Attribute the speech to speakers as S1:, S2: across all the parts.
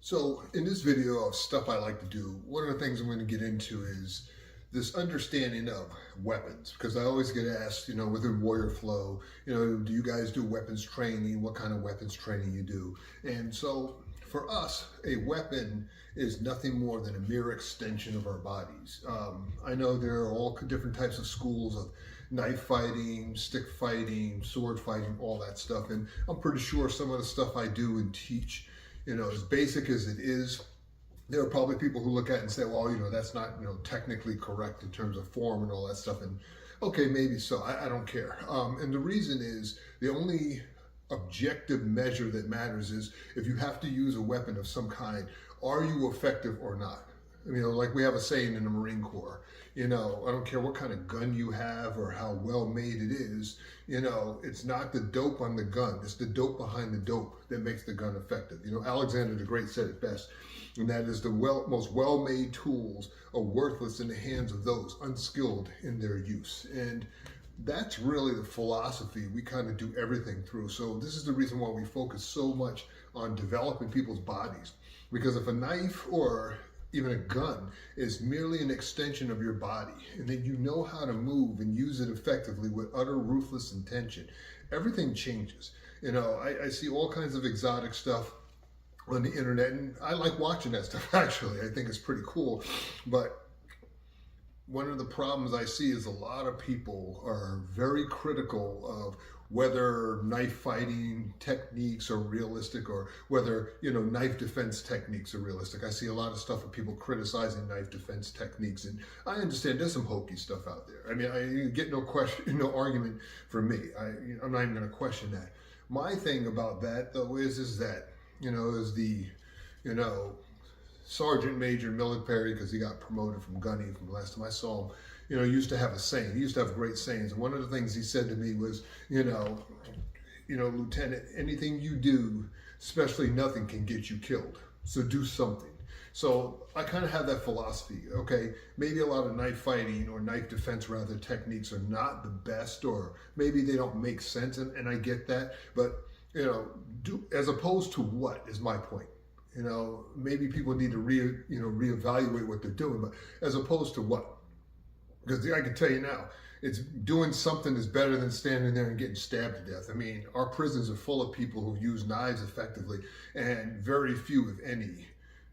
S1: So in this video of stuff I like to do, one of the things I'm going to get into is this understanding of weapons, because I always get asked, within Warrior Flow, do you guys do weapons training? What kind of weapons training you do? And so for us, a weapon is nothing more than a mere extension of our bodies. I know there are all different types of schools of knife fighting, stick fighting, sword fighting, all that stuff. And I'm pretty sure some of the stuff I do and teach, as basic as it is, there are probably people who look at it and say, well, that's not, technically correct in terms of form and all that stuff. And okay, maybe so. I don't care. And the reason is the only objective measure that matters is if you have to use a weapon of some kind, are you effective or not? Like we have a saying in the Marine Corps, I don't care what kind of gun you have or how well made it is, it's not the dope on the gun, it's the dope behind the dope that makes the gun effective. Alexander the Great said it best, and that is the most well-made tools are worthless in the hands of those unskilled in their use. And that's really the philosophy we kind of do everything through. So this is the reason why we focus so much on developing people's bodies, because if a knife or even a gun is merely an extension of your body, and then you know how to move and use it effectively with utter ruthless intention, everything changes. I see all kinds of exotic stuff on the internet, and I like watching that stuff actually. I think it's pretty cool. But one of the problems I see is a lot of people are very critical of whether knife fighting techniques are realistic or whether, knife defense techniques are realistic. I see a lot of stuff of people criticizing knife defense techniques, and I understand there's some hokey stuff out there. I get no argument from me. I'm not even going to question that. My thing about that, though, is that, is the, Sergeant Major military, because he got promoted from gunny from the last time I saw him, used to have a saying. He used to have great sayings. And one of the things he said to me was, Lieutenant, anything you do, especially nothing, can get you killed. So do something. So I kind of have that philosophy, okay? Maybe a lot of knife fighting or knife defense rather techniques are not the best, or maybe they don't make sense, and I get that. But, do as opposed to what is my point? Maybe people need to reevaluate what they're doing, but as opposed to what? Because I can tell you now, it's doing something is better than standing there and getting stabbed to death. Our prisons are full of people who use knives effectively, and very few, if any,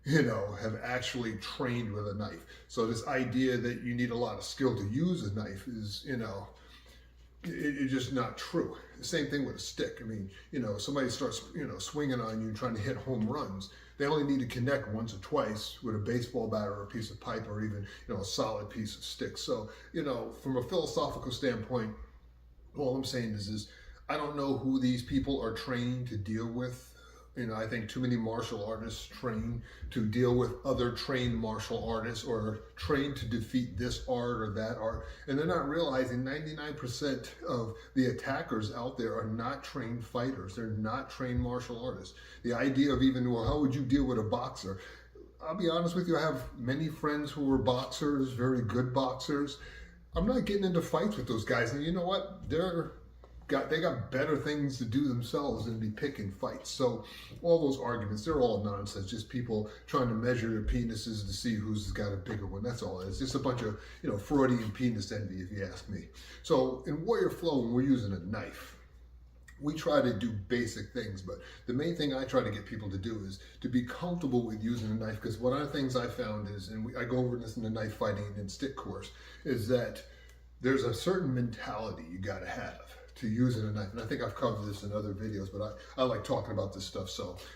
S1: have actually trained with a knife. So this idea that you need a lot of skill to use a knife is, it's just not true. The same thing with a stick. Somebody starts, swinging on you and trying to hit home runs. They only need to connect once or twice with a baseball bat or a piece of pipe or even, a solid piece of stick. So, from a philosophical standpoint, all I'm saying is I don't know who these people are trained to deal with. I think too many martial artists train to deal with other trained martial artists or trained to defeat this art or that art. And they're not realizing 99% of the attackers out there are not trained fighters. They're not trained martial artists. The idea of even, well, how would you deal with a boxer? I'll be honest with you, I have many friends who were boxers, very good boxers. I'm not getting into fights with those guys. And you know what? They got better things to do themselves than be picking fights. So all those arguments, they're all nonsense. Just people trying to measure their penises to see who's got a bigger one. That's all it is. Just a bunch of, Freudian penis envy, if you ask me. So in Warrior Flow, when we're using a knife, we try to do basic things, but the main thing I try to get people to do is to be comfortable with using a knife, because one of the things I found is, and I go over this in the knife fighting and stick course, is that there's a certain mentality you got to have to using a knife. And I think I've covered this in other videos, but I like talking about this stuff,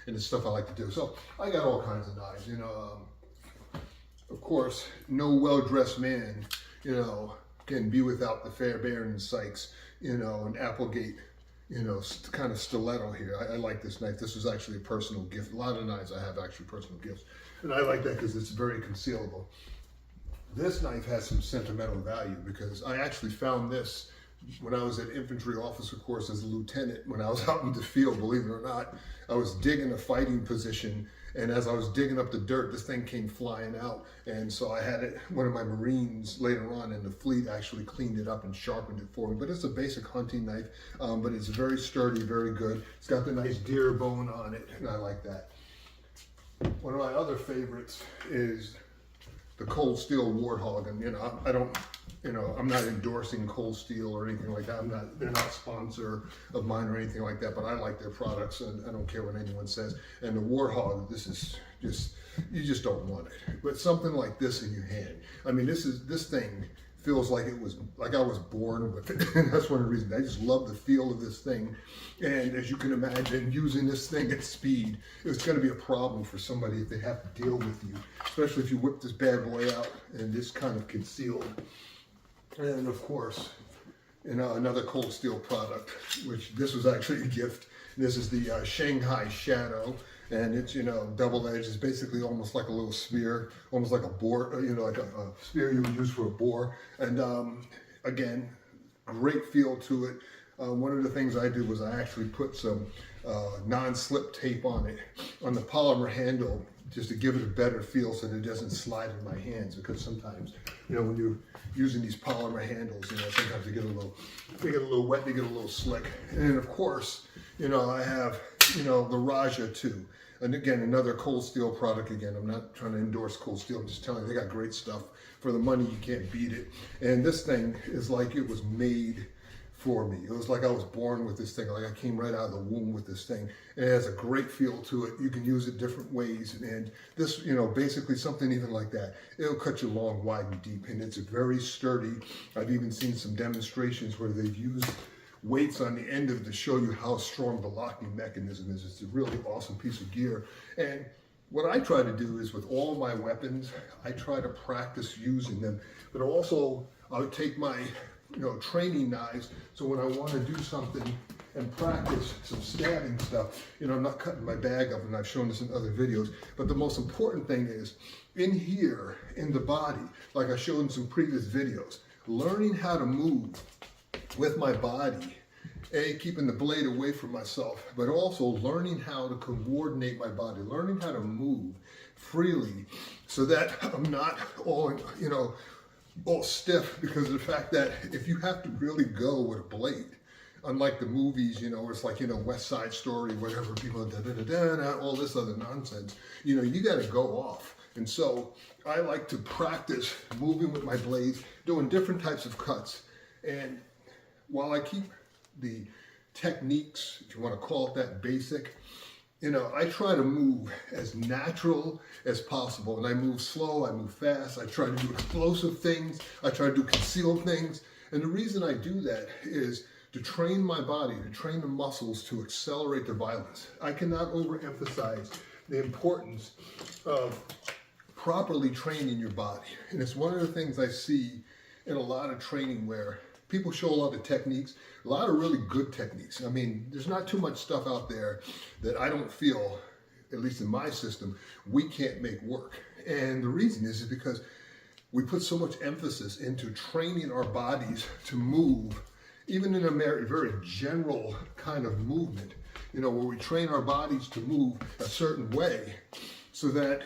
S1: and it's stuff I like to do. So I got all kinds of knives, of course, no well-dressed man, can be without the Fairbairn and Sykes, an Applegate, kind of stiletto here. I like this knife. This was actually a personal gift. A lot of knives I have actually personal gifts. And I like that because it's very concealable. This knife has some sentimental value because I actually found this when I was at infantry officer course as a lieutenant. When I was out in the field, believe it or not, I was digging a fighting position And as I was digging up the dirt, this thing came flying out. And so I had it, one of my Marines later on in the fleet actually cleaned it up and sharpened it for me. But it's a basic hunting knife, but it's very sturdy, very good. It's got the nice deer bone on it, and I like that. One of my other favorites is the Cold Steel Warthog. And I don't, I'm not endorsing Cold Steel or anything like that. They're not a sponsor of mine or anything like that, but I like their products and I don't care what anyone says. And the Warthog, this is just, you just don't want it. But something like this in your hand, I mean, this thing feels like I was born with it. And that's one of the reasons. I just love the feel of this thing. And as you can imagine, using this thing at speed, it's going to be a problem for somebody if they have to deal with you, especially if you whip this bad boy out and it's kind of concealed. And of course, another Cold Steel product, which this was actually a gift. This is the Shanghai Shadow, and it's, double-edged. It's basically almost like a little spear, almost like a boar, like a spear you would use for a boar. And again, great feel to it. One of the things I did was I actually put some non-slip tape on it, on the polymer handle, just to give it a better feel so that it doesn't slide in my hands, because sometimes, when you're using these polymer handles, sometimes they get a little wet, they get a little slick. And of course, I have, the Raja too. And again, another Cold Steel product. Again, I'm not trying to endorse Cold Steel. I'm just telling you, they got great stuff. For the money, you can't beat it. And this thing is like it was made for me. It was like I was born with this thing. Like I came right out of the womb with this thing. And it has a great feel to it. You can use it different ways. And this, basically something even like that, it'll cut you long, wide, and deep. And it's very sturdy. I've even seen some demonstrations where they've used weights on the end of it to show you how strong the locking mechanism is. It's a really awesome piece of gear. And what I try to do is with all my weapons, I try to practice using them, but also I would take my training knives, so when I want to do something and practice some stabbing stuff, I'm not cutting my bag up, and I've shown this in other videos, but the most important thing is in here, in the body, like I showed in some previous videos, learning how to move with my body, keeping the blade away from myself, but also learning how to coordinate my body, learning how to move freely so that I'm not all stiff because of the fact that if you have to really go with a blade, unlike the movies, where it's like, West Side Story, whatever, people all this other nonsense, you got to go off. And so I like to practice moving with my blades, doing different types of cuts. And while I keep the techniques, if you want to call it that, basic, I try to move as natural as possible. And I move slow, I move fast, I try to do explosive things, I try to do concealed things. And the reason I do that is to train my body, to train the muscles to accelerate the violence. I cannot overemphasize the importance of properly training your body. And it's one of the things I see in a lot of training where people show a lot of techniques, a lot of really good techniques. I mean, there's not too much stuff out there that I don't feel, at least in my system, we can't make work. And the reason is because we put so much emphasis into training our bodies to move, even in a very, very general kind of movement, where we train our bodies to move a certain way so that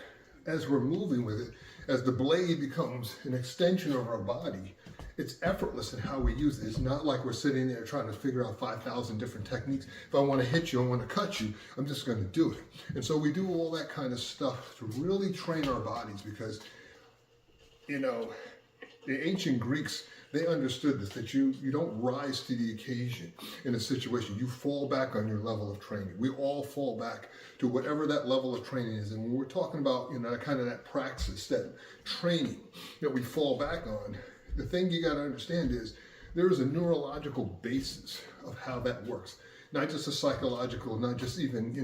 S1: as we're moving with it, as the blade becomes an extension of our body, it's effortless in how we use it. It's not like we're sitting there trying to figure out 5,000 different techniques. If I want to hit you, I want to cut you, I'm just going to do it. And so we do all that kind of stuff to really train our bodies because, the ancient Greeks, they understood this, that you don't rise to the occasion in a situation. You fall back on your level of training. We all fall back to whatever that level of training is. And when we're talking about, kind of that praxis, that training that we fall back on, the thing you got to understand is there is a neurological basis of how that works. Not just a psychological, not just even,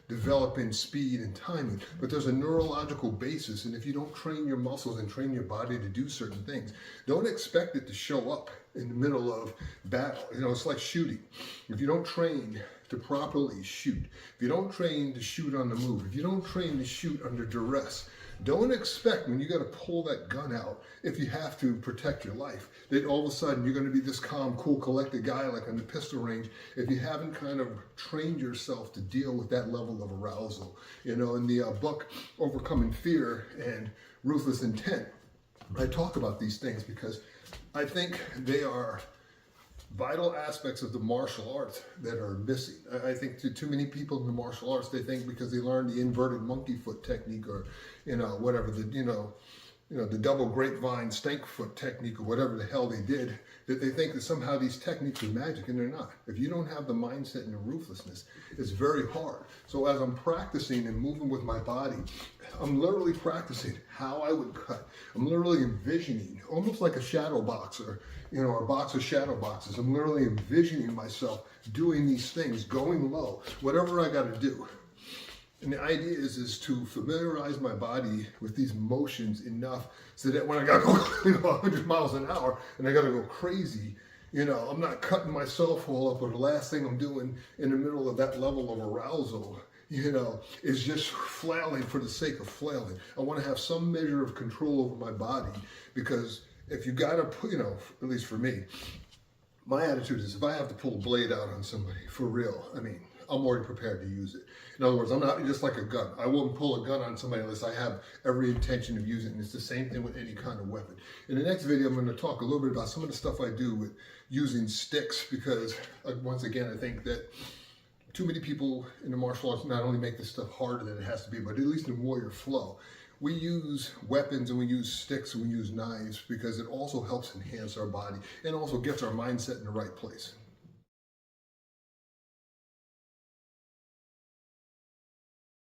S1: developing speed and timing, but there's a neurological basis. And if you don't train your muscles and train your body to do certain things, don't expect it to show up in the middle of battle. It's like shooting. If you don't train to properly shoot, if you don't train to shoot on the move, if you don't train to shoot under duress, Don't expect when you got to pull that gun out, if you have to protect your life, that all of a sudden you're going to be this calm, cool, collected guy like on the pistol range if you haven't kind of trained yourself to deal with that level of arousal. You know, in the book, Overcoming Fear and Ruthless Intent, I talk about these things because I think they are vital aspects of the martial arts that are missing. I think to too many people in the martial arts, they think because they learned the inverted monkey foot technique or, you know, whatever, the double grapevine stank foot technique or whatever the hell they did, that they think that somehow these techniques are magic, and they're not. If you don't have the mindset and the ruthlessness, it's very hard. So as I'm practicing and moving with my body, I'm literally practicing how I would cut. I'm literally envisioning, almost like a shadow boxer, you know, a box of shadow boxes. I'm literally envisioning myself doing these things, going low, whatever I got to do. And the idea is to familiarize my body with these motions enough so that when I got to go 100 miles an hour and I got to go crazy, you know, I'm not cutting myself all up, or the last thing I'm doing in the middle of that level of arousal, you know, is just flailing for the sake of flailing. I want to have some measure of control over my body, because if you got to put, you know, at least for me, my attitude is if I have to pull a blade out on somebody, for real, I mean, I'm already prepared to use it. In other words, I'm not just like a gun. I won't pull a gun on somebody unless I have every intention of using it. And it's the same thing with any kind of weapon. In the next video, I'm going to talk a little bit about some of the stuff I do with using sticks, because once again, I think that too many people in the martial arts not only make this stuff harder than it has to be, but at least in warrior flow, we use weapons and we use sticks and we use knives because it also helps enhance our body and also gets our mindset in the right place.